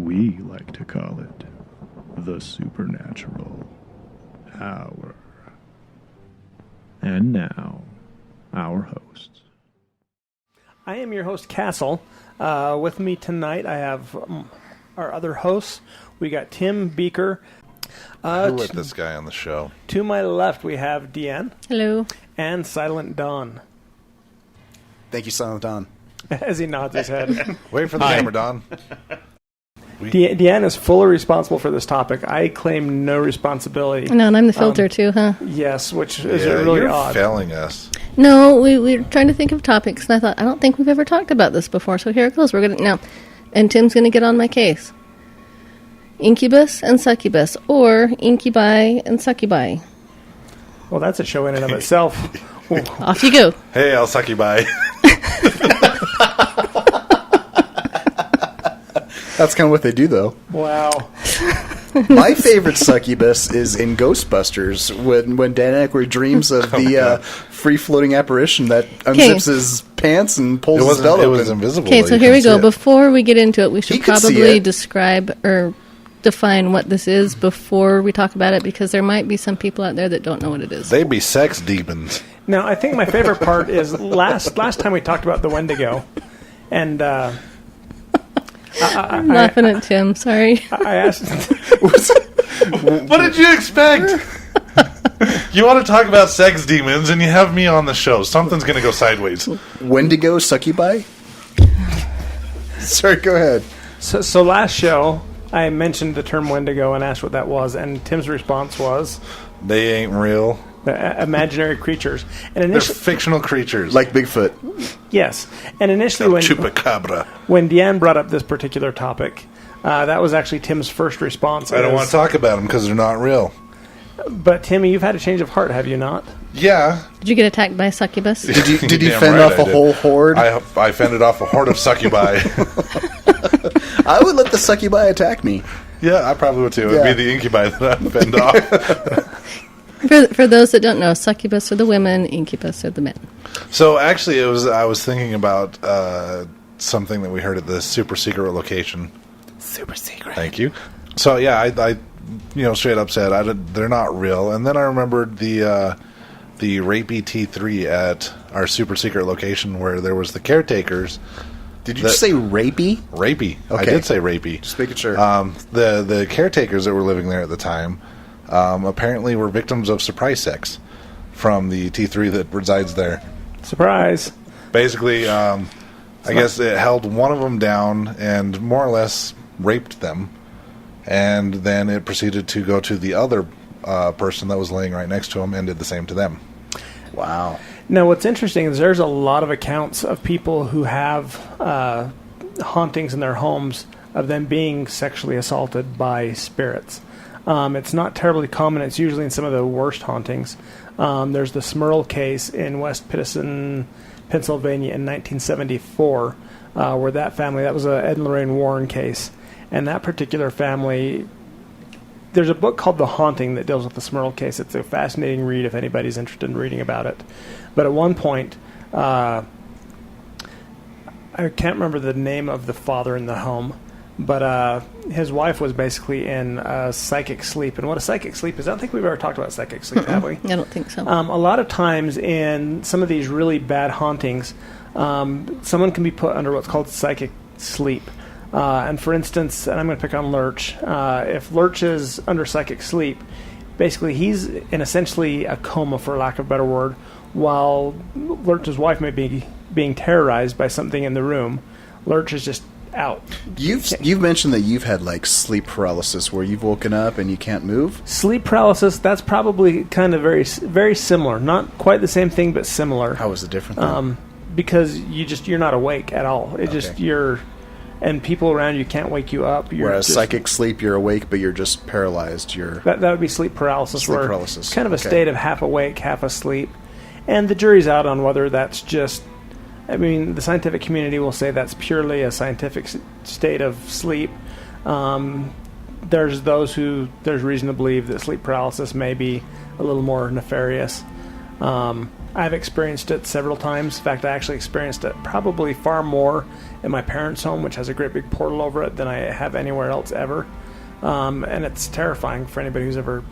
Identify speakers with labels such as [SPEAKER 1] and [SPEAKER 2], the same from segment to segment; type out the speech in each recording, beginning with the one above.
[SPEAKER 1] We like to call it the Supernatural Hour. And now, our hosts.
[SPEAKER 2] I am your host, Castle. With me tonight, I have our other hosts. We got Tim Beaker.
[SPEAKER 3] Who let this guy on the show?
[SPEAKER 2] To my left, we have Deanne.
[SPEAKER 4] Hello.
[SPEAKER 2] And Silent Dawn.
[SPEAKER 5] Thank you, Silent Dawn.
[SPEAKER 2] As he nods his head.
[SPEAKER 3] Wait for the camera, Don.
[SPEAKER 2] Deanne is fully responsible for this topic. I claim no responsibility.
[SPEAKER 4] No, and I'm the filter too, huh?
[SPEAKER 2] Yes, which is really
[SPEAKER 3] you're
[SPEAKER 2] odd.
[SPEAKER 3] Failing us.
[SPEAKER 4] No, we're trying to think of topics, and I thought, I don't think we've ever talked about this before, so here it goes. We're gonna now, and Tim's going to get on my case. Incubus and Succubus, or Incubi and Succubi.
[SPEAKER 2] Well, that's a show in and of itself.
[SPEAKER 4] Off you go.
[SPEAKER 3] Hey, I'll suck you by.
[SPEAKER 5] That's kind of what they do, though.
[SPEAKER 2] Wow.
[SPEAKER 5] My favorite succubus is in Ghostbusters when Dan Aykroyd dreams of the free-floating apparition that unzips his pants and pulls his belt open.
[SPEAKER 3] It was invisible.
[SPEAKER 4] Okay, so here we go. Before we get into it, we should probably describe or define what this is before we talk about it, because there might be some people out there that don't know what it is.
[SPEAKER 3] They'd be sex demons.
[SPEAKER 2] Now, I think my favorite part is last time we talked about the Wendigo, and
[SPEAKER 4] I'm laughing at Tim. Sorry.
[SPEAKER 2] I asked.
[SPEAKER 3] What did you expect? You want to talk about sex demons, and you have me on the show. Something's going to go sideways.
[SPEAKER 5] Wendigo succubi? Sorry, go ahead.
[SPEAKER 2] So last show, I mentioned the term Wendigo and asked what that was, and Tim's response was,
[SPEAKER 3] They ain't real.
[SPEAKER 2] Imaginary creatures. And
[SPEAKER 3] They're fictional creatures.
[SPEAKER 5] Like Bigfoot.
[SPEAKER 2] Yes. And initially
[SPEAKER 3] Chupacabra.
[SPEAKER 2] When Deanne brought up this particular topic, that was actually Tim's first response.
[SPEAKER 3] I don't want to talk about them because they're not real.
[SPEAKER 2] But Timmy, you've had a change of heart, have you not?
[SPEAKER 3] Yeah.
[SPEAKER 4] Did you get attacked by a succubus?
[SPEAKER 5] Did you fend off a whole horde?
[SPEAKER 3] I fended off a horde of succubi.
[SPEAKER 5] I would let the succubi attack me.
[SPEAKER 3] Yeah, I probably would too. It'd be the incubi that I'd fend off.
[SPEAKER 4] For those that don't know, succubus are the women, incubus are the men.
[SPEAKER 3] So actually, I was thinking about something that we heard at the super secret location.
[SPEAKER 5] Super secret.
[SPEAKER 3] Thank you. So yeah, I straight up said they're not real, and then I remembered the rapey T3 at our super secret location where there was the caretakers.
[SPEAKER 5] Did you say rapey?
[SPEAKER 3] Rapey.
[SPEAKER 5] Okay.
[SPEAKER 3] I did say rapey.
[SPEAKER 5] Just making sure.
[SPEAKER 3] The caretakers that were living there at the time apparently were victims of surprise sex from the T3 that resides there.
[SPEAKER 2] Surprise.
[SPEAKER 3] Basically, I guess it held one of them down and more or less raped them, and then it proceeded to go to the other person that was laying right next to him and did the same to them.
[SPEAKER 5] Wow.
[SPEAKER 2] Now, what's interesting is there's a lot of accounts of people who have hauntings in their homes of them being sexually assaulted by spirits. It's not terribly common. It's usually in some of the worst hauntings. There's the Smurl case in West Pittston, Pennsylvania in 1974, where that was a Ed and Lorraine Warren case. And that particular family, there's a book called The Haunting that deals with the Smurl case. It's a fascinating read if anybody's interested in reading about it. But at one point, I can't remember the name of the father in the home, but his wife was basically in psychic sleep. And what a psychic sleep is, I don't think we've ever talked about psychic sleep, have we?
[SPEAKER 4] I don't think so.
[SPEAKER 2] A lot of times in some of these really bad hauntings, someone can be put under what's called psychic sleep. And for instance, and I'm going to pick on Lurch, if Lurch is under psychic sleep, basically he's in essentially a coma, for lack of a better word, while Lurch's wife may be being terrorized by something in the room. Lurch is just out.
[SPEAKER 5] You've mentioned that you've had like sleep paralysis where you've woken up and you can't move.
[SPEAKER 2] Sleep paralysis, that's probably kind of very, very similar. Not quite the same thing, but similar.
[SPEAKER 5] How is it different?
[SPEAKER 2] Because you're not awake at all. And people around you can't wake you up.
[SPEAKER 5] Whereas psychic sleep, you're awake, but you're just paralyzed.
[SPEAKER 2] That would be sleep paralysis.
[SPEAKER 5] Sleep paralysis.
[SPEAKER 2] Kind of a state of half awake, half asleep. And the jury's out on whether that's just... I mean, the scientific community will say that's purely a scientific state of sleep. There's reason to believe that sleep paralysis may be a little more nefarious. I've experienced it several times. In fact, I actually experienced it probably far more in my parents' home, which has a great big portal over it, than I have anywhere else ever. And it's terrifying for anybody who's ever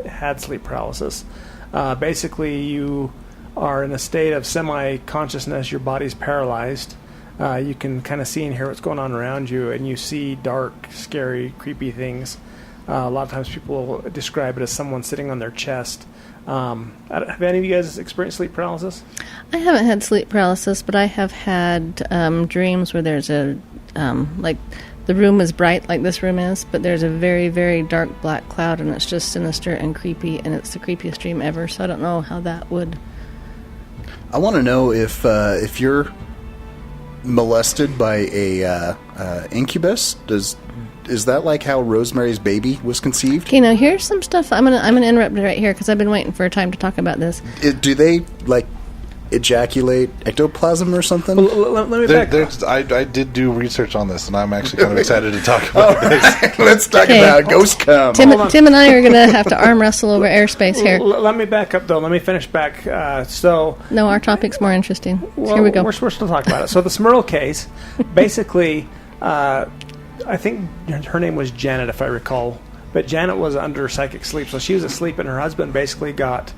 [SPEAKER 2] had sleep paralysis. Basically, you are in a state of semi-consciousness. Your body's paralyzed. You can kind of see and hear what's going on around you, and you see dark, scary, creepy things. A lot of times people describe it as someone sitting on their chest. Have any of you guys experienced sleep paralysis?
[SPEAKER 4] I haven't had sleep paralysis, but I have had dreams where there's like the room is bright like this room is, but there's a very, very dark black cloud, and it's just sinister and creepy, and it's the creepiest dream ever, so I don't know how that would...
[SPEAKER 5] I want to know if you're molested by a incubus, is that like how Rosemary's Baby was conceived?
[SPEAKER 4] Okay, now here's some stuff. I'm gonna interrupt it right here because I've been waiting for a time to talk about this.
[SPEAKER 5] Do they like ejaculate ectoplasm or something?
[SPEAKER 2] Well, let me back up.
[SPEAKER 3] I did do research on this, and I'm actually kind of excited to talk about this.
[SPEAKER 5] Let's talk about ghost cum.
[SPEAKER 4] Tim and I are going to have to arm wrestle over airspace here.
[SPEAKER 2] Let me back up, though. Let me finish back.
[SPEAKER 4] No, our topic's more interesting.
[SPEAKER 2] Well,
[SPEAKER 4] here we go.
[SPEAKER 2] We're still talking about it. So the Smurl case, basically, I think her name was Janet, if I recall. But Janet was under psychic sleep, so she was asleep, and her husband basically got,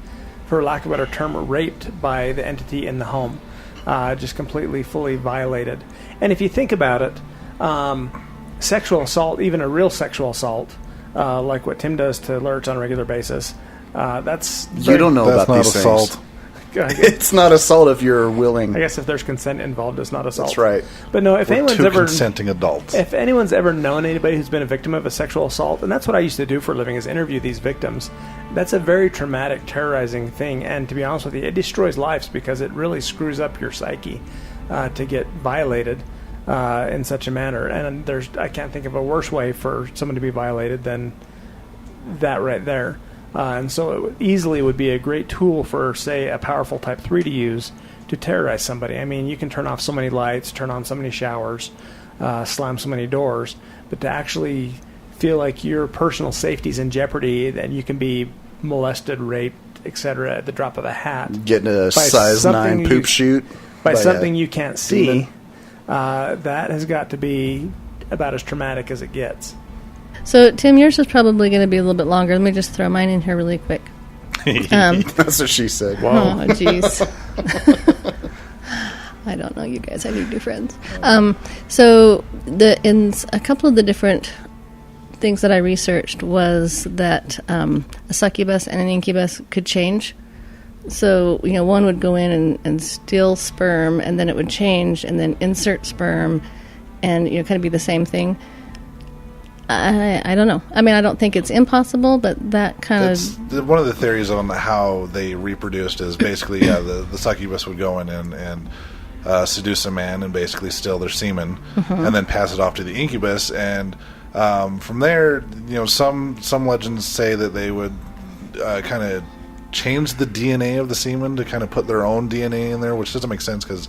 [SPEAKER 2] for lack of a better term, raped by the entity in the home. Just completely, fully violated. And if you think about it, sexual assault, even a real sexual assault, like what Tim does to Lurch on a regular basis, that's...
[SPEAKER 5] You don't know about these
[SPEAKER 3] assault.
[SPEAKER 5] things. It's not assault if you're willing.
[SPEAKER 2] I guess if there's consent involved, it's not assault.
[SPEAKER 5] That's right.
[SPEAKER 2] But no, if
[SPEAKER 3] We're
[SPEAKER 2] anyone's
[SPEAKER 3] two
[SPEAKER 2] ever...
[SPEAKER 3] consenting adults.
[SPEAKER 2] If anyone's ever known anybody who's been a victim of a sexual assault, and that's what I used to do for a living, is interview these victims, that's a very traumatic, terrorizing thing. And to be honest with you, it destroys lives because it really screws up your psyche to get violated in such a manner. And I can't think of a worse way for someone to be violated than that right there. And so it easily would be a great tool for, say, a powerful Type 3 to use to terrorize somebody. I mean, you can turn off so many lights, turn on so many showers, slam so many doors, but to actually feel like your personal safety's in jeopardy, and you can be molested, raped, etc. at the drop of a hat.
[SPEAKER 5] Getting a size 9 poop shoot.
[SPEAKER 2] By something you can't see, that has got to be about as traumatic as it gets.
[SPEAKER 4] So, Tim, yours is probably going to be a little bit longer. Let me just throw mine in here really quick.
[SPEAKER 5] That's what she said.
[SPEAKER 4] Whoa. Oh, jeez. I don't know, you guys. I need new friends. So, in a couple of the different things that I researched was that a succubus and an incubus could change. So, one would go in and steal sperm, and then it would change, and then insert sperm, and, kind of be the same thing. I don't know. I mean, I don't think it's impossible, but that kind of...
[SPEAKER 3] One of the theories on how they reproduced is basically, the succubus would go in and seduce a man and basically steal their semen, and then pass it off to the incubus. And from there, some legends say that they would kind of change the DNA of the semen to kind of put their own DNA in there, which doesn't make sense because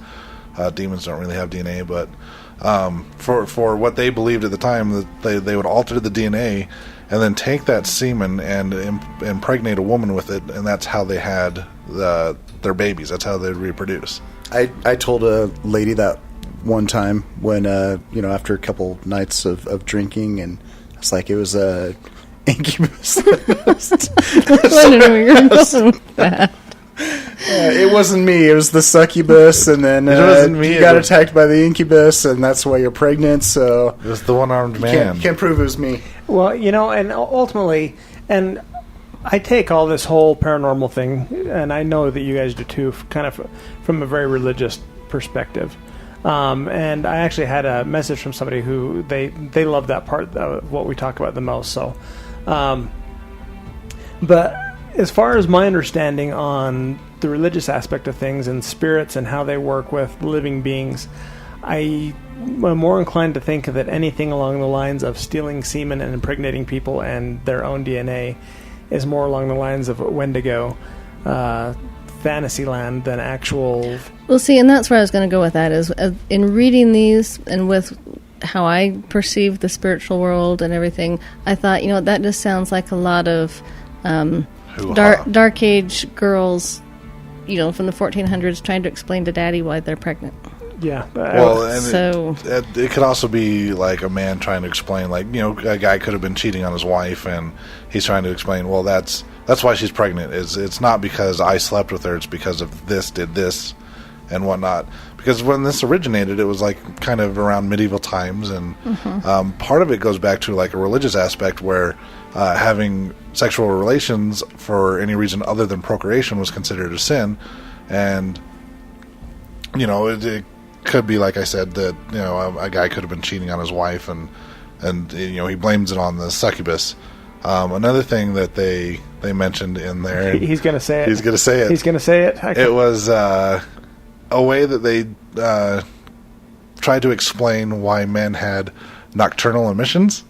[SPEAKER 3] demons don't really have DNA, but... for what they believed at the time, that they would alter the DNA and then take that semen and impregnate a woman with it, and that's how they had their babies. That's how they'd reproduce.
[SPEAKER 5] I told a lady that one time when after a couple nights of drinking, and it's like it was a incubus.
[SPEAKER 4] I don't know where you're going with that.
[SPEAKER 5] It wasn't me. It was the succubus, and then you got attacked by the incubus, and that's why you're pregnant. So
[SPEAKER 3] it was the one-armed man.
[SPEAKER 5] Can't prove it was me.
[SPEAKER 2] Well, and ultimately, and I take all this whole paranormal thing, and I know that you guys do too, kind of from a very religious perspective. And I actually had a message from somebody who they love that part of what we talk about the most. So, but as far as my understanding on the religious aspect of things and spirits and how they work with living beings, I'm more inclined to think that anything along the lines of stealing semen and impregnating people and their own DNA is more along the lines of Wendigo, Fantasyland than actual...
[SPEAKER 4] Well, see, and that's where I was going to go with that, is in reading these and with how I perceive the spiritual world and everything, I thought, that just sounds like a lot of... Dark Age girls from the 1400s trying to explain to Daddy why they're pregnant.
[SPEAKER 2] Yeah.
[SPEAKER 3] Well, and
[SPEAKER 4] so
[SPEAKER 3] it could also be like a man trying to explain, like, a guy could have been cheating on his wife, and he's trying to explain, well, that's why she's pregnant. It's not because I slept with her. It's because of this, did this, and whatnot. Because when this originated, it was like kind of around medieval times, and part of it goes back to like a religious aspect where having sexual relations for any reason other than procreation was considered a sin, and it could be, like I said, that a guy could have been cheating on his wife, and he blames it on the succubus. Another thing that they mentioned in there,
[SPEAKER 2] he's going to say it.
[SPEAKER 3] He's going to say it.
[SPEAKER 2] He's going to say it.
[SPEAKER 3] It was a way that they tried to explain why men had nocturnal emissions.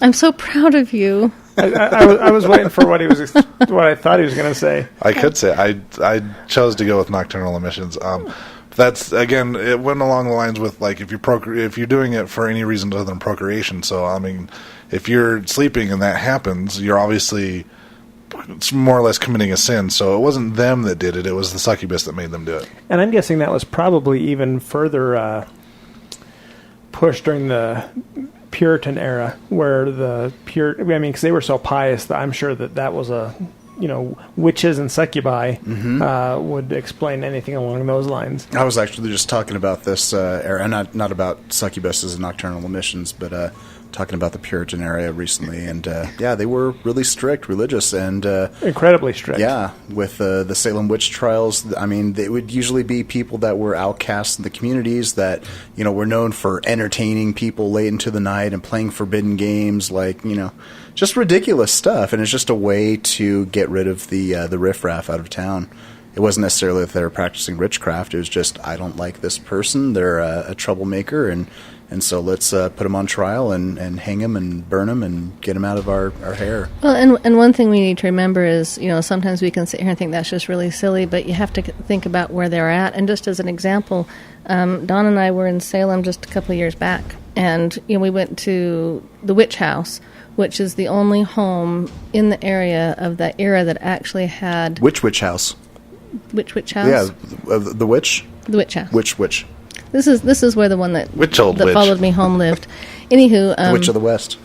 [SPEAKER 4] I'm so proud of you.
[SPEAKER 2] I was waiting for what I thought he was going to say.
[SPEAKER 3] I could say I chose to go with nocturnal emissions. That's, again, it went along the lines with, like, if you're doing it for any reason other than procreation. So, I mean, if you're sleeping and that happens, you're obviously more or less committing a sin. So it wasn't them that did it. It was the succubus that made them do it.
[SPEAKER 2] And I'm guessing that was probably even further pushed during the Puritan era, where because they were so pious that I'm sure that was witches and succubi would explain anything along those lines.
[SPEAKER 5] I was actually just talking about this era, not about succubuses and nocturnal emissions, but talking about the Puritan era recently, and they were really strict, religious, and
[SPEAKER 2] incredibly strict.
[SPEAKER 5] Yeah, with the Salem witch trials. I mean, they would usually be people that were outcasts in the communities that were known for entertaining people late into the night and playing forbidden games, like just ridiculous stuff. And it's just a way to get rid of the riffraff out of town. It wasn't necessarily that they were practicing witchcraft. It was just, I don't like this person. They're a troublemaker, and so let's put them on trial and hang them and burn them and get them out of our hair.
[SPEAKER 4] Well, and one thing we need to remember is, sometimes we can sit here and think that's just really silly, but you have to think about where they're at. And just as an example, Don and I were in Salem just a couple of years back, and we went to the witch house, which is the only home in the area of that era that actually had...
[SPEAKER 5] Which witch house?
[SPEAKER 4] Which witch house?
[SPEAKER 5] Yeah, the witch?
[SPEAKER 4] The witch house.
[SPEAKER 5] Which witch?
[SPEAKER 4] This is where the one that
[SPEAKER 3] witch
[SPEAKER 4] followed me home lived. Anywho,
[SPEAKER 5] the Witch of the West.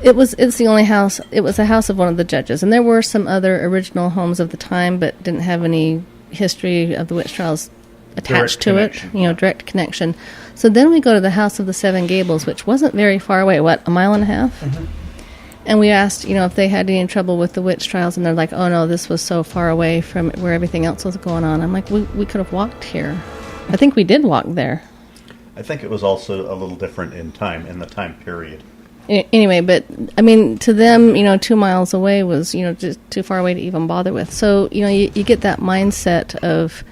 [SPEAKER 4] It's the only house. It was the house of one of the judges, and there were some other original homes of the time, but didn't have any history of the witch trials attached to it. Direct connection. So then we go to the House of the Seven Gables, which wasn't very far away. What, a mile and a half? Mm-hmm. And we asked, if they had any trouble with the witch trials, and they're like, "Oh no, this was so far away from where everything else was going on." I'm like, we could have walked here. I think we did walk there.
[SPEAKER 6] I think it was also a little different in the time period.
[SPEAKER 4] Anyway, but, I mean, to them, 2 miles away was, just too far away to even bother with. So, you get that mindset of,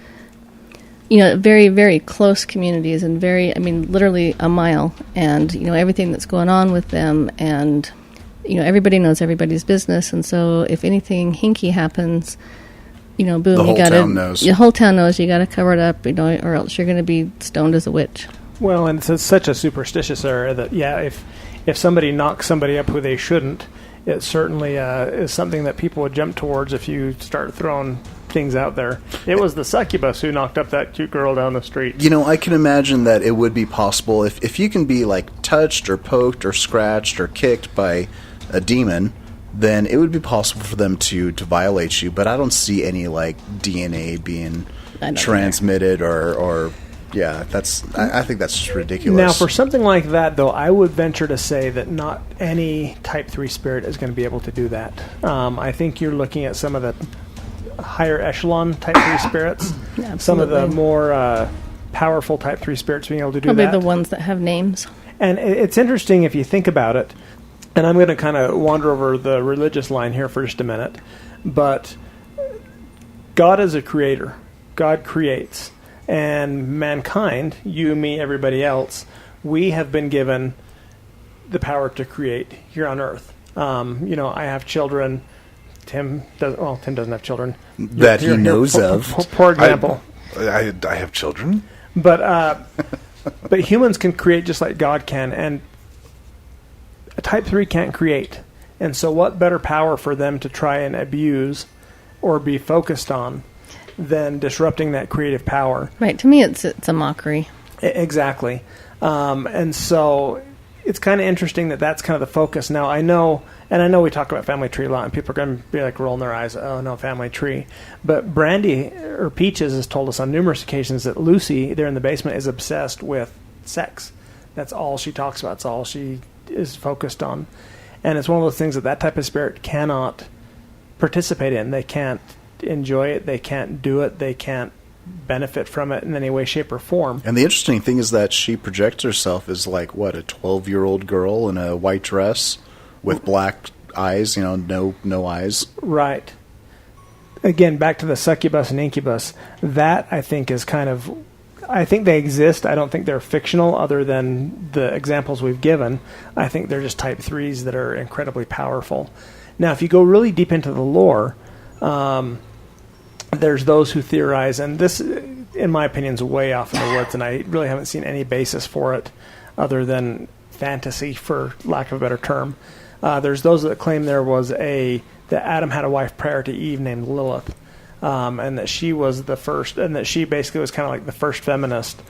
[SPEAKER 4] very, very close communities and literally a mile, and, everything that's going on with them, and, everybody knows everybody's business, and so if anything hinky happens... boom,
[SPEAKER 5] the whole town knows.
[SPEAKER 4] The whole town knows you got to cover it up, or else you're going to be stoned as a witch.
[SPEAKER 2] Well, and it's such a superstitious area that, if somebody knocks somebody up who they shouldn't, it certainly is something that people would jump towards if you start throwing things out there. It was the succubus who knocked up that cute girl down the street.
[SPEAKER 5] I can imagine that it would be possible if you can be, like, touched or poked or scratched or kicked by a demon, then it would be possible for them to violate you. But I don't see any, like, DNA being transmitted or yeah, I think that's just ridiculous.
[SPEAKER 2] Now, for something like that, though, I would venture to say that not any Type 3 spirit is going to be able to do that. I think you're looking at some of the higher echelon Type 3 spirits, some of the more powerful Type 3 spirits being able to do that.
[SPEAKER 4] Probably the ones that have names.
[SPEAKER 2] And it's interesting if you think about it, and I'm going to kind of wander over the religious line here for just a minute, but God is a creator. God creates. And mankind, you, me, everybody else, we have been given the power to create here on Earth. I have children. Tim doesn't have children.
[SPEAKER 5] That he knows of.
[SPEAKER 2] For example.
[SPEAKER 3] I have children.
[SPEAKER 2] But humans can create just like God can, and a Type 3 can't create. And so what better power for them to try and abuse or be focused on than disrupting that creative power.
[SPEAKER 4] Right. To me, it's a mockery.
[SPEAKER 2] Exactly. And so it's kind of interesting that that's kind of the focus. Now, I know we talk about family tree a lot, and people are going to be like rolling their eyes, oh, no, family tree. But Brandy, or Peaches, has told us on numerous occasions that Lucy, there in the basement, is obsessed with sex. That's all she talks about. It's all she is focused on. And it's one of those things that type of spirit cannot participate in. They can't enjoy it. They can't do it. They can't benefit from it in any way, shape, or form.
[SPEAKER 5] And the interesting thing is that she projects herself as like, what, a 12-year-old girl in a white dress with black eyes, no eyes.
[SPEAKER 2] Right. Again, back to the succubus and incubus. That, I think, is kind of... I think they exist. I don't think they're fictional other than the examples we've given. I think they're just type 3s that are incredibly powerful. Now, if you go really deep into the lore, there's those who theorize, and this, in my opinion, is way off in the woods, and I really haven't seen any basis for it other than fantasy, for lack of a better term. There's those that claim that Adam had a wife prior to Eve named Lilith. And that she was the first, and that she basically was kind of like the first feminist,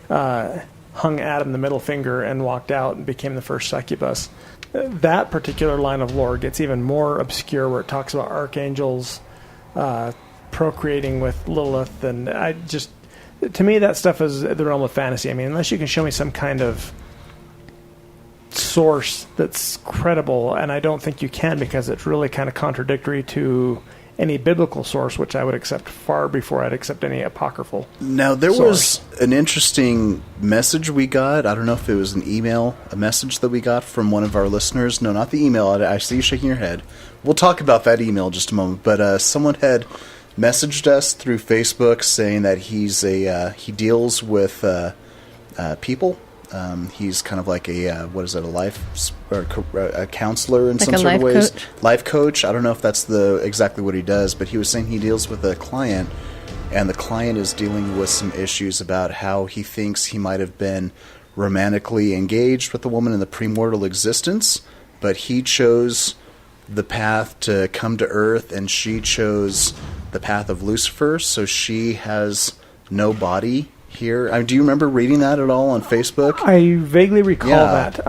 [SPEAKER 2] hung Adam the middle finger and walked out and became the first succubus. That particular line of lore gets even more obscure, where it talks about archangels procreating with Lilith, and to me, that stuff is the realm of fantasy. I mean, unless you can show me some kind of source that's credible, and I don't think you can, because it's really kind of contradictory to any biblical source, which I would accept far before I'd accept any apocryphal.
[SPEAKER 5] Now, there was an interesting message we got. I don't know if it was a message that we got from one of our listeners. No, not the email. I see you shaking your head. We'll talk about that email in just a moment. But someone had messaged us through Facebook saying that he deals with people. He's kind of like a counselor in
[SPEAKER 4] like
[SPEAKER 5] some sort of ways.
[SPEAKER 4] Coach.
[SPEAKER 5] Life coach. I don't know if that's exactly what he does, but he was saying he deals with a client, and the client is dealing with some issues about how he thinks he might have been romantically engaged with a woman in the premortal existence, but he chose the path to come to Earth, and she chose the path of Lucifer, so she has no body here. Do you remember reading that at all on Facebook?
[SPEAKER 2] I vaguely recall that.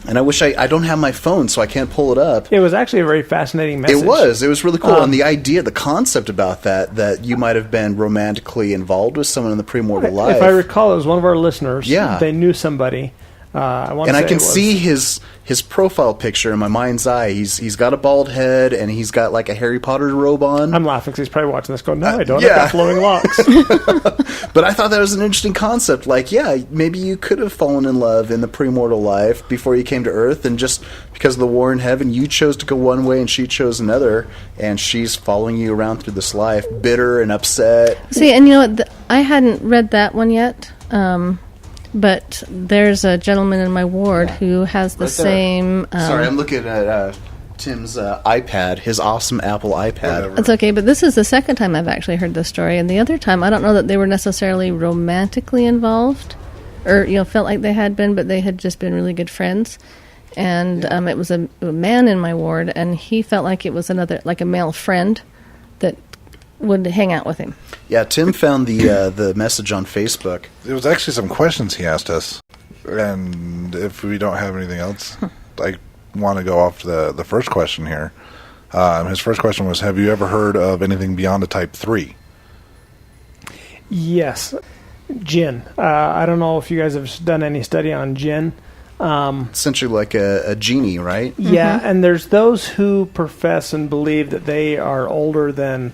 [SPEAKER 5] And I wish I don't have my phone, so I can't pull it up.
[SPEAKER 2] It was actually a very fascinating message.
[SPEAKER 5] It was really cool. And the concept about that you might have been romantically involved with someone in the premortal life.
[SPEAKER 2] If I recall, it was one of our listeners.
[SPEAKER 5] Yeah.
[SPEAKER 2] They knew somebody.
[SPEAKER 5] I can see his profile picture in my mind's eye. He's got a bald head, and he's got like a Harry Potter robe on.
[SPEAKER 2] I'm laughing because he's probably watching this going, no, I don't. I've got flowing locks.
[SPEAKER 5] But I thought that was an interesting concept. Like, maybe you could have fallen in love in the premortal life before you came to Earth, and just because of the war in heaven, you chose to go one way and she chose another, and she's following you around through this life, bitter and upset.
[SPEAKER 4] See, and you know what? I hadn't read that one yet. But there's a gentleman in my ward who has the same...
[SPEAKER 5] Sorry, I'm looking at Tim's iPad, his awesome Apple iPad.
[SPEAKER 4] It's okay, but this is the second time I've actually heard this story. And the other time, I don't know that they were necessarily romantically involved, or felt like they had been, but they had just been really good friends. And it was a man in my ward, and he felt like it was a male friend that would hang out with him.
[SPEAKER 5] Yeah, Tim found the message on Facebook.
[SPEAKER 3] There was actually some questions he asked us, and if we don't have anything else, I want to go off to the first question here. His first question was, have you ever heard of anything beyond a type 3?
[SPEAKER 2] Yes. Jinn. I don't know if you guys have done any study on jinn.
[SPEAKER 5] Essentially like a genie, right?
[SPEAKER 2] Yeah, and there's those who profess and believe that they are older than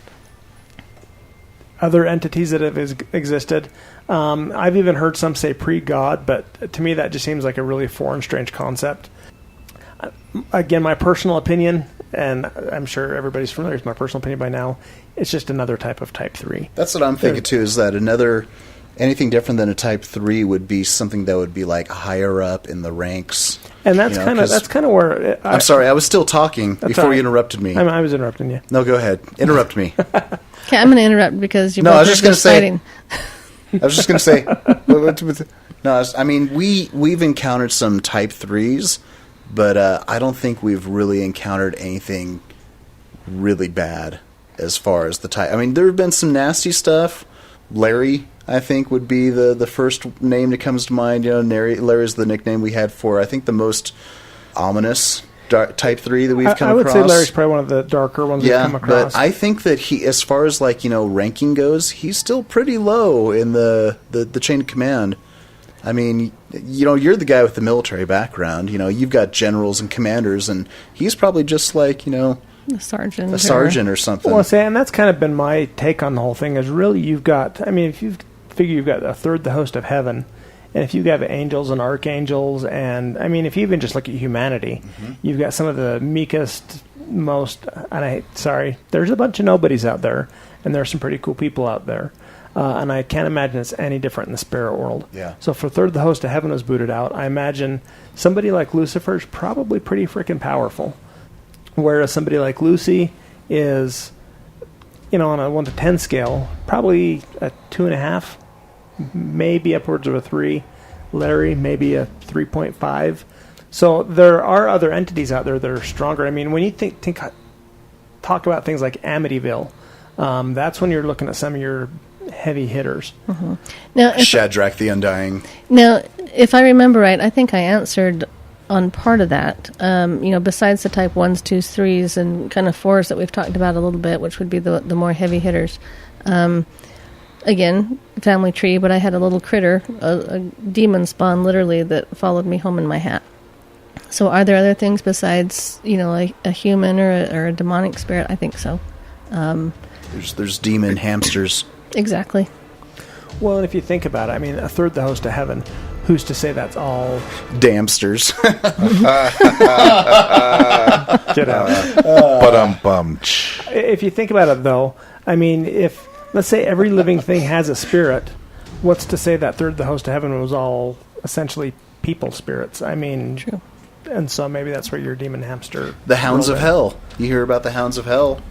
[SPEAKER 2] other entities that have existed. I've even heard some say pre-God, but to me that just seems like a really foreign, strange concept. Again, my personal opinion, and I'm sure everybody's familiar with my personal opinion by now, it's just another type of type 3.
[SPEAKER 5] That's what I'm thinking too, is that anything different than a type 3 would be something that would be like higher up in the ranks.
[SPEAKER 2] And that's kind of where...
[SPEAKER 5] I'm sorry, I was still talking before you interrupted me.
[SPEAKER 2] I was interrupting you.
[SPEAKER 5] No, go ahead. Interrupt me.
[SPEAKER 4] Okay, I'm going to interrupt because you're
[SPEAKER 5] I was just going to say... No, I mean, we've encountered some type 3s, but I don't think we've really encountered anything really bad. as far as the type. I mean, there have been some nasty stuff. Larry, I think, would be the first name that comes to mind. You know, Larry's the nickname we had for, I think, the most ominous type 3 that we've come across. I would say
[SPEAKER 2] Larry's probably one of the darker ones we've come across.
[SPEAKER 5] But I think that he, as far as like, you know, ranking goes, he's still pretty low in the chain of command. I mean, you know, you're the guy with the military background. You know, you've got generals and commanders, and he's probably just like, you know,
[SPEAKER 4] a sergeant
[SPEAKER 5] or something.
[SPEAKER 2] Well, and that's kind of been my take on the whole thing, is really you've got, I mean, if you figure you've got a third the host of heaven, and if you have angels and archangels, and, I mean, if you even just look at humanity, you've got some of the meekest, most, and there's a bunch of nobodies out there, and there's some pretty cool people out there. And I can't imagine it's any different in the spirit world.
[SPEAKER 5] Yeah.
[SPEAKER 2] So for third the host of heaven was booted out, I imagine somebody like Lucifer's probably pretty freaking powerful. Whereas somebody like Lucy is, you know, on a 1 to 10 scale, probably a 2.5, maybe upwards of a 3. Larry, maybe a 3.5. So there are other entities out there that are stronger. I mean, when you talk about things like Amityville, that's when you're looking at some of your heavy hitters.
[SPEAKER 4] Now,
[SPEAKER 5] Shadrach the Undying.
[SPEAKER 4] Now, if I remember right, I think I answered on part of that. You know, besides the type 1s, 2s, 3s, and kind of 4s that we've talked about a little bit, which would be the more heavy hitters. Again, family tree, but I had a little critter, a demon spawn, literally, that followed me home in my hat. So are there other things besides, you know, like a human or a demonic spirit? I think so.
[SPEAKER 5] There's demon hamsters.
[SPEAKER 4] Exactly.
[SPEAKER 2] Well, and if you think about it, I mean, a third the host of heaven, who's to say that's all...
[SPEAKER 5] Damsters.
[SPEAKER 2] Get out. If you think about it, though, I mean, if, let's say every living thing has a spirit, what's to say that third the host of heaven was all essentially people spirits? I mean...
[SPEAKER 4] True.
[SPEAKER 2] And so maybe that's where your demon hamster...
[SPEAKER 5] The Hounds of Hell. You hear about the Hounds of Hell.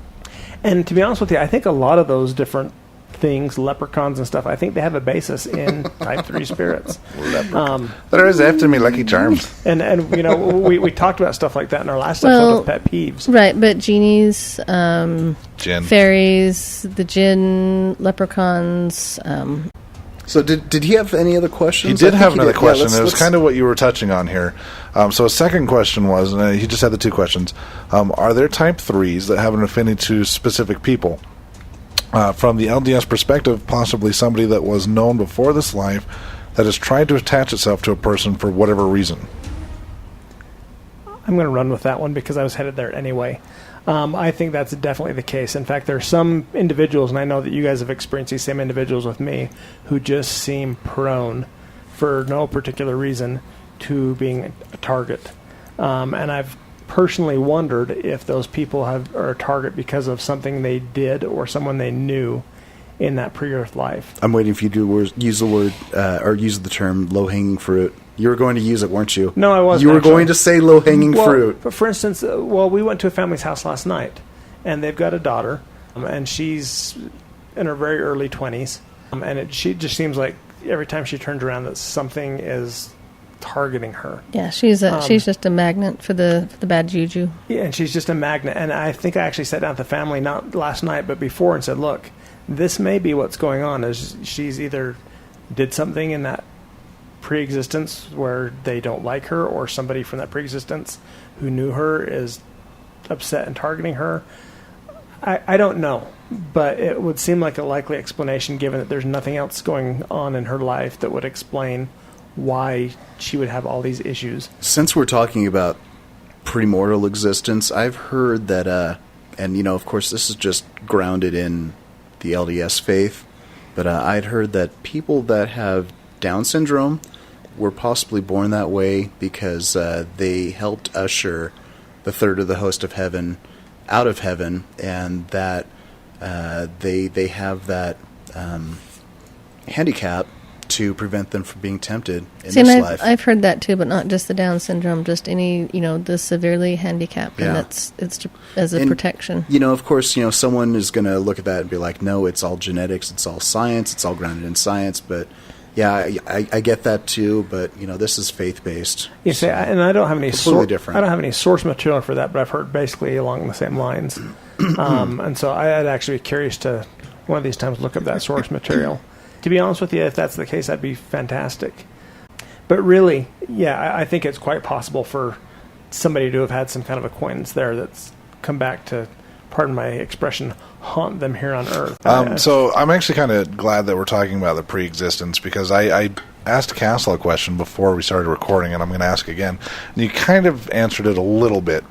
[SPEAKER 5] And
[SPEAKER 2] to be honest with you, I think a lot of those different things, leprechauns and stuff, I think they have a basis in type 3 spirits.
[SPEAKER 3] They're always after me, Lucky Charms.
[SPEAKER 2] And you know, we talked about stuff like that in our last episode of Pet Peeves.
[SPEAKER 4] Right, but genies,
[SPEAKER 3] Jinn.
[SPEAKER 4] fairies, the jinn, leprechauns...
[SPEAKER 5] So did he have any other questions?
[SPEAKER 3] He did have another question. It was kind of what you were touching on here. So his second question was, and he just had the 2 questions, are there type 3s that have an affinity to specific people? From the LDS perspective, possibly somebody that was known before this life that has tried to attach itself to a person for whatever reason.
[SPEAKER 2] I'm going to run with that one because I was headed there anyway. I think that's definitely the case. In fact, there are some individuals, and I know that you guys have experienced these same individuals with me, who just seem prone, for no particular reason, to being a target. And I've personally wondered if those people are a target because of something they did or someone they knew in that pre-earth life.
[SPEAKER 5] I'm waiting for you to use the word, or use the term low-hanging fruit. You were going to use it, weren't you?
[SPEAKER 2] No, I wasn't.
[SPEAKER 5] You were going to say low-hanging fruit.
[SPEAKER 2] But for instance, we went to a family's house last night, and they've got a daughter, and she's in her very early 20s, and she just seems like every time she turns around that something is targeting her.
[SPEAKER 4] Yeah, she's just a magnet for the bad juju.
[SPEAKER 2] Yeah, and she's just a magnet. And I think I actually sat down with the family, not last night, but before, and said, look, this may be what's going on, is she's either did something in that pre-existence where they don't like her, or somebody from that pre-existence who knew her is upset and targeting her. I don't know, but it would seem like a likely explanation given that there's nothing else going on in her life that would explain why she would have all these issues.
[SPEAKER 5] Since we're talking about premortal existence, I've heard that, and you know, of course, this is just grounded in the LDS faith, but I'd heard that people that have Down syndrome were possibly born that way because they helped usher the third of the host of heaven out of heaven, and that they have that handicap to prevent them from being tempted in this life.
[SPEAKER 4] I've heard that too, but not just the Down syndrome, just any, you know, the severely handicapped, and it's as a protection.
[SPEAKER 5] You know, of course, you know, someone is going to look at that and be like, no, it's all genetics, it's all science, it's all grounded in science, but Yeah, I get that too, but this is faith based.
[SPEAKER 2] You say, and I don't have any
[SPEAKER 5] different.
[SPEAKER 2] I don't have any source material for that, but I've heard basically along the same lines. And so I'd actually be curious to one of these times look up that source material. To be honest with you, if that's the case, that'd be fantastic. But really, yeah, I think it's quite possible for somebody to have had some kind of acquaintance there that's come back to, pardon my expression, haunt them here on Earth.
[SPEAKER 3] So I'm actually kind of glad that we're talking about the pre-existence, because I asked Castle a question before we started recording, and I'm going to ask again. And you kind of answered it a little bit,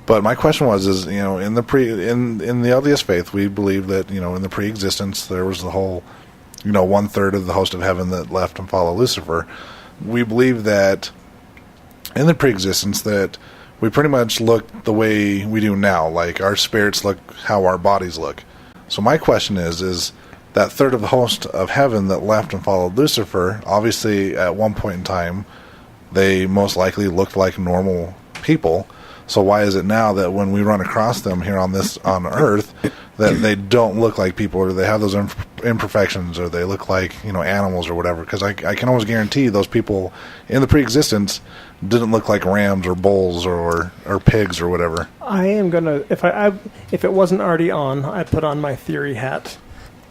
[SPEAKER 3] but my question was, in the LDS faith, we believe that in the pre-existence there was the whole 1/3 of the host of heaven that left and followed Lucifer. We believe that in the pre-existence that we pretty much look the way we do now, like our spirits look how our bodies look. So my question is that third of the host of heaven that left and followed Lucifer, obviously at one point in time, they most likely looked like normal people. So why is it now that when we run across them here on Earth, that they don't look like people, or they have those imperfections, or they look like animals or whatever? Because I can almost guarantee those people in the pre-existence didn't look like rams or bulls or pigs or whatever.
[SPEAKER 2] I am gonna, if it wasn't already on, I put on my theory hat,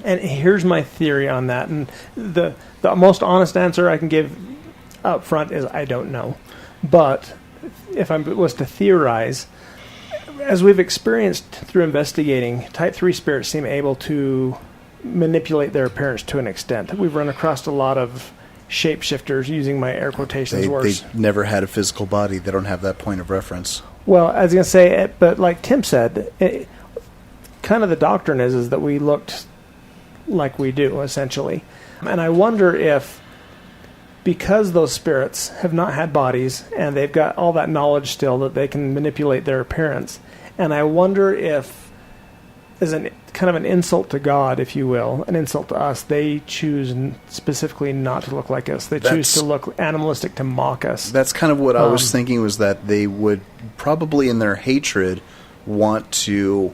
[SPEAKER 2] and here's my theory on that. And the most honest answer I can give up front is I don't know, but if I was to theorize, as we've experienced through investigating, Type 3 spirits seem able to manipulate their appearance to an extent. We've run across a lot of shapeshifters, using my air quotations.
[SPEAKER 5] They never had a physical body. They don't have that point of reference.
[SPEAKER 2] Well, I was going to say, but like Tim said, kind of the doctrine is that we looked like we do, essentially. And I wonder if, because those spirits have not had bodies and they've got all that knowledge still, that they can manipulate their appearance. And I wonder if, as kind of an insult to God, if you will, an insult to us, they choose specifically not to look like us. They choose to look animalistic to mock us.
[SPEAKER 5] That's kind of what I was thinking, was that they would probably, in their hatred, want to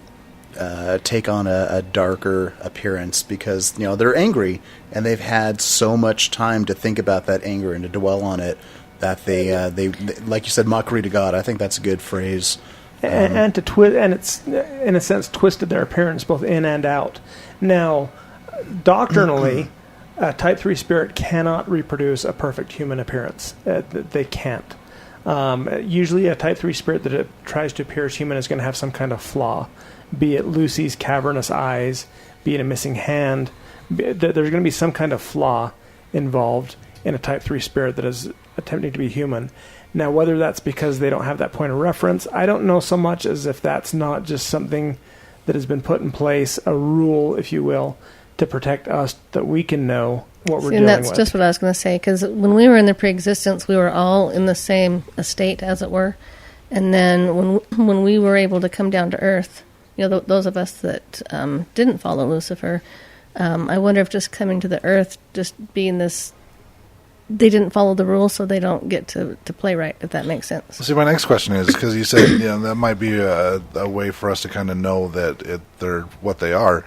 [SPEAKER 5] take on a darker appearance, because they're angry and they've had so much time to think about that anger and to dwell on it that they like you said, mockery to God. I think that's a good phrase.
[SPEAKER 2] And to twist, and it's in a sense twisted their appearance both in and out. Now, doctrinally, a Type 3 spirit cannot reproduce a perfect human appearance. They can't. Usually, a Type 3 spirit that tries to appear as human is going to have some kind of flaw, be it Lucy's cavernous eyes, be it a missing hand. There's going to be some kind of flaw involved in a Type 3 spirit that is attempting to be human. Now, whether that's because they don't have that point of reference, I don't know so much as if that's not just something that has been put in place, a rule, if you will, to protect us, that we can know what we're dealing with.
[SPEAKER 4] And that's just what I was going to say, because when we were in the pre-existence, we were all in the same estate, as it were. And then when we were able to come down to Earth, those of us that didn't follow Lucifer, I wonder if just coming to the Earth, just being this, they didn't follow the rules, so they don't get to play right, if that makes sense.
[SPEAKER 3] See, my next question is, because you said that might be a way for us to kind of know that they're what they are.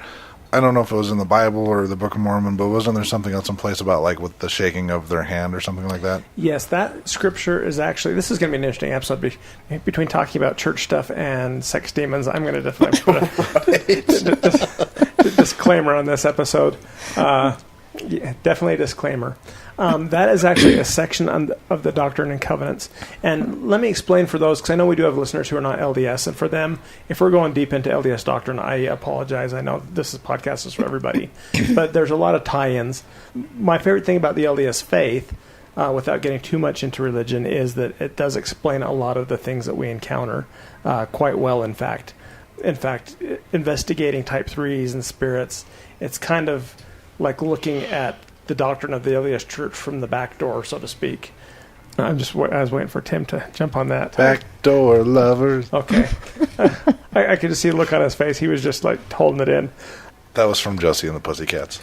[SPEAKER 3] I don't know if it was in the Bible or the Book of Mormon, but wasn't there something else in place about, like, with the shaking of their hand or something like that?
[SPEAKER 2] Yes, that scripture is actually, this is going to be an interesting episode between talking about church stuff and sex demons. I'm going to definitely put a disclaimer on this episode. Definitely a disclaimer. That is actually a section of the Doctrine and Covenants. And let me explain for those, because I know we do have listeners who are not LDS, and for them, if we're going deep into LDS doctrine, I apologize. I know this podcast is for everybody. But there's a lot of tie-ins. My favorite thing about the LDS faith, without getting too much into religion, is that it does explain a lot of the things that we encounter quite well, in fact. In fact, investigating Type 3s and spirits, it's kind of like looking at the doctrine of the LDS Church from the back door, so to speak. I was waiting for Tim to jump on that.
[SPEAKER 3] Backdoor lovers.
[SPEAKER 2] Okay. I could just see the look on his face. He was just like holding it in.
[SPEAKER 3] That was from Josie and the Pussycats.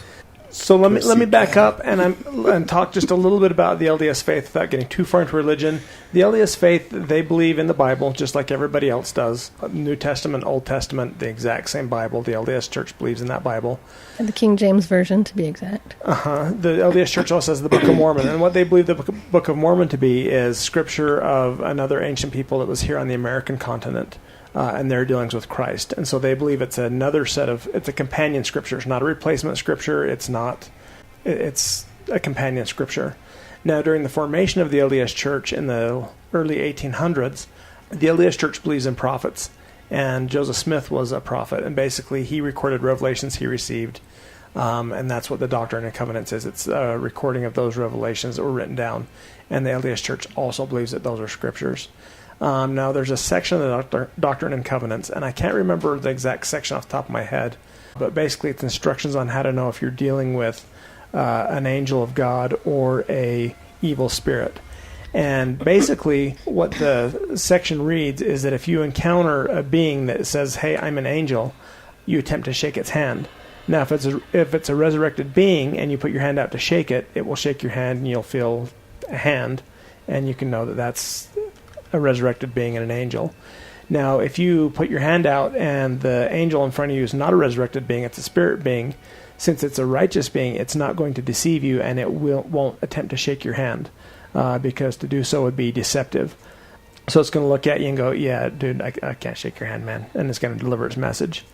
[SPEAKER 2] So let me back up and talk just a little bit about the LDS faith without getting too far into religion. The LDS faith, they believe in the Bible just like everybody else does. New Testament, Old Testament, the exact same Bible. The LDS Church believes in that Bible.
[SPEAKER 4] And the King James Version, to be exact.
[SPEAKER 2] The LDS Church also has the Book of Mormon. And what they believe the Book of Mormon to be is scripture of another ancient people that was here on the American continent. And their dealings with Christ. And so they believe it's it's a companion scripture. It's not a replacement scripture. It's a companion scripture. Now, during the formation of the LDS Church in the early 1800s, the LDS Church believes in prophets. And Joseph Smith was a prophet. And basically, he recorded revelations he received. And that's what the Doctrine and Covenants is. It's a recording of those revelations that were written down. And the LDS Church also believes that those are scriptures. Now, there's a section of the Doctrine and Covenants, and I can't remember the exact section off the top of my head, but basically it's instructions on how to know if you're dealing with an angel of God or a evil spirit. And basically what the section reads is that if you encounter a being that says, hey, I'm an angel, you attempt to shake its hand. Now, if it's a resurrected being and you put your hand out to shake it, it will shake your hand and you'll feel a hand, and you can know that that's a resurrected being and an angel. Now, if you put your hand out and the angel in front of you is not a resurrected being, it's a spirit being, since it's a righteous being, it's not going to deceive you, and it won't attempt to shake your hand, because to do so would be deceptive. So it's going to look at you and go, yeah, dude, I can't shake your hand, man, and it's going to deliver its message.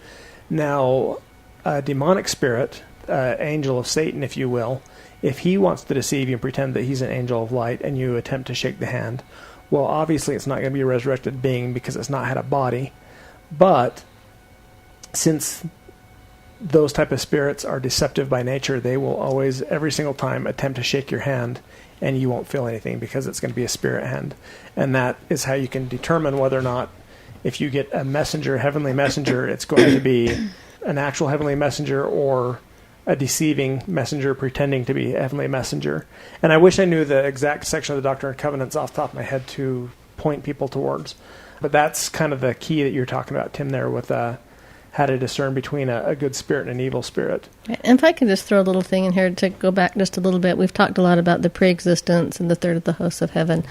[SPEAKER 2] Now, a demonic spirit, angel of Satan, if you will, if he wants to deceive you and pretend that he's an angel of light and you attempt to shake the hand, well, obviously it's not going to be a resurrected being because it's not had a body. But since those type of spirits are deceptive by nature, they will always, every single time, attempt to shake your hand, and you won't feel anything because it's going to be a spirit hand. And that is how you can determine whether or not, if you get a messenger, heavenly messenger, it's going to be an actual heavenly messenger or a deceiving messenger pretending to be a heavenly messenger. And I wish I knew the exact section of the Doctrine and Covenants off the top of my head to point people towards. But that's kind of the key that you're talking about, Tim, there with how to discern between a good spirit and an evil spirit.
[SPEAKER 4] And if I could just throw a little thing in here to go back just a little bit, we've talked a lot about the preexistence and the third of the hosts of heaven.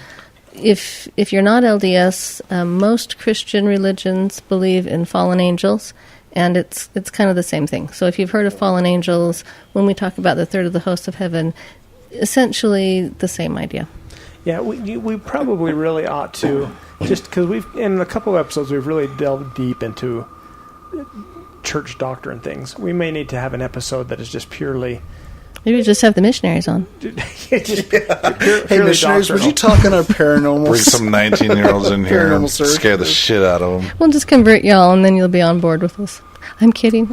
[SPEAKER 4] If you're not LDS, most Christian religions believe in fallen angels. And it's kind of the same thing. So if you've heard of fallen angels, when we talk about the third of the hosts of heaven, essentially the same idea.
[SPEAKER 2] Yeah, we probably really ought to, just because in a couple of episodes, we've really delved deep into church doctrine things. We may need to have an episode that is just purely...
[SPEAKER 4] Maybe just have the missionaries on.
[SPEAKER 5] Hey, missionaries, would you talk on our paranormal?
[SPEAKER 3] Bring some 19-year-olds in here and scare the shit out of them.
[SPEAKER 4] We'll just convert y'all, and then you'll be on board with us. I'm kidding.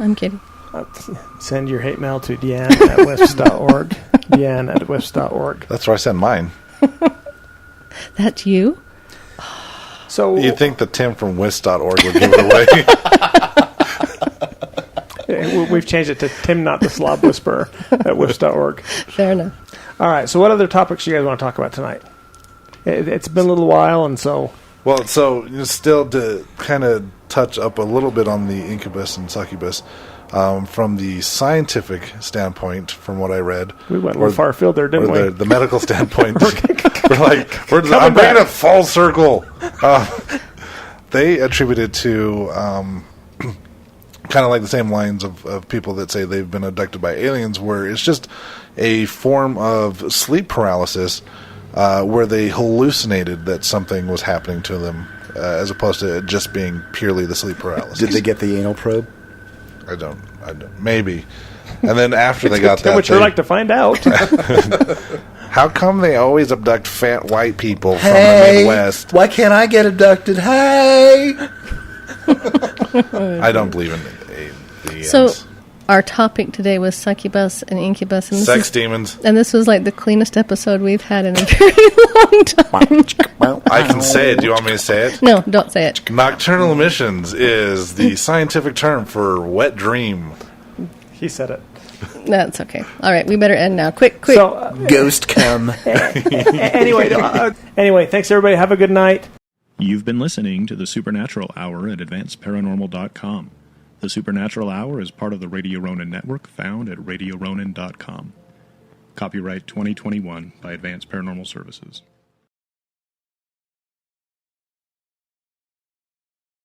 [SPEAKER 2] Send your hate mail to Deanne@wifs.org. Deanne@wifs.org.
[SPEAKER 3] That's where I send mine.
[SPEAKER 4] That's you?
[SPEAKER 2] So
[SPEAKER 3] you'd think that Tim from wis.org would give it away.
[SPEAKER 2] We've changed it to Tim, not the Slob Whisperer at whiffs.org.
[SPEAKER 4] Fair enough.
[SPEAKER 2] All right, so what other topics you guys want to talk about tonight? It's been a little while, and so...
[SPEAKER 3] Well, so still to kind of touch up a little bit on the Incubus and Succubus, from the scientific standpoint, from what I read...
[SPEAKER 2] We went a little far afield there, didn't we?
[SPEAKER 3] The medical standpoint. I'm bringing it full circle. They attributed to... kind of like the same lines of people that say they've been abducted by aliens, where it's just a form of sleep paralysis where they hallucinated that something was happening to them as opposed to it just being purely the sleep paralysis.
[SPEAKER 5] Did they get the anal probe?
[SPEAKER 3] I don't. Maybe. And then after they got that...
[SPEAKER 2] Which I'd like to find out.
[SPEAKER 3] How come they always abduct fat white people from the Midwest?
[SPEAKER 5] Why can't I get abducted? Hey!
[SPEAKER 3] I don't believe in the
[SPEAKER 4] So, our topic today was succubus and incubus. And
[SPEAKER 3] sex demons.
[SPEAKER 4] And this was like the cleanest episode we've had in a very long time.
[SPEAKER 3] I can say it. Do you want me to say it?
[SPEAKER 4] No, don't say it.
[SPEAKER 3] Nocturnal emissions is the scientific term for wet dream.
[SPEAKER 2] He said it.
[SPEAKER 4] That's okay. All right, we better end now. Quick.
[SPEAKER 2] So,
[SPEAKER 5] ghost come.
[SPEAKER 2] Anyway, thanks everybody. Have a good night.
[SPEAKER 1] You've been listening to the Supernatural Hour at AdvancedParanormal.com. The Supernatural Hour is part of the Radio Ronin network, found at radioronin.com. Copyright 2021 by Advanced Paranormal Services.